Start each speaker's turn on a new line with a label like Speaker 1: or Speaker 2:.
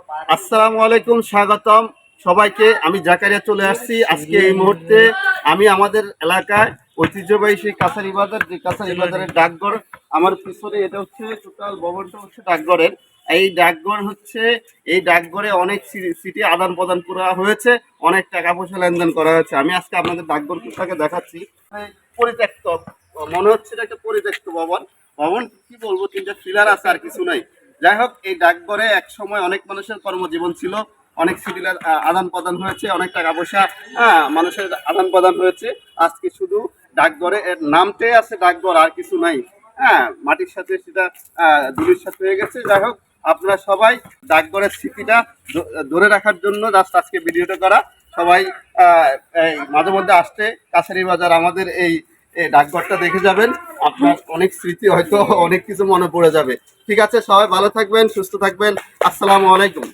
Speaker 1: আসসালামু আলাইকুম, স্বাগতম সবাইকে। আমি জাকারিয়া চলে আসছি আজকে এই মুহূর্তে। আমি আমাদের এলাকায় ঐতিহ্যবাহী সেই কাছারি বাজার, যে কাছারি বাজারের ডাকঘর আমার পিছনে, এটা হচ্ছে টোটাল ভবনটা হচ্ছে ডাকঘরের। এই ডাকঘর হচ্ছে, এই ডাকঘরে অনেক সিটি আদান প্রদান করা হয়েছে, অনেক টাকা পয়সা লেনদেন করা হয়েছে। আমি আজকে আপনাদের ডাকঘরটাকে দেখাচ্ছি। পরিত্যক্ত মনে হচ্ছে, এটা একটা পরিত্যক্ত ভবন। ভবন কি বলবো, তিনটা পিলার আছে আর কিছু নাই। যাই হোক, এই ডাকঘরে এক সময় অনেক মানুষের কর্মজীবন ছিল, অনেক সিটির আদান প্রদান হয়েছে, অনেক টাকা পয়সা মানুষের আদান প্রদান হয়েছে। আজকে শুধু ডাকঘরে এর নামটাই আছে ডাকঘর, আর কিছু নাই। মাটির সাথে সেটা ধুলির সাথে হয়ে গেছে। যাই হোক, আপনারা সবাই ডাকঘরের স্মৃতিটা ধরে রাখার জন্য জাস্ট আজকে ভিডিওটা করা। সবাই এই মাঝে মধ্যে আসতে কাছারি বাজার আমাদের এই ডাকঘরটা দেখে যাবেন, আপনার অনেক স্মৃতি, হয়তো অনেক কিছু মনে পড়ে যাবে। ঠিক আছে, সবাই ভালো থাকবেন, সুস্থ থাকবেন। আসসালামু আলাইকুম।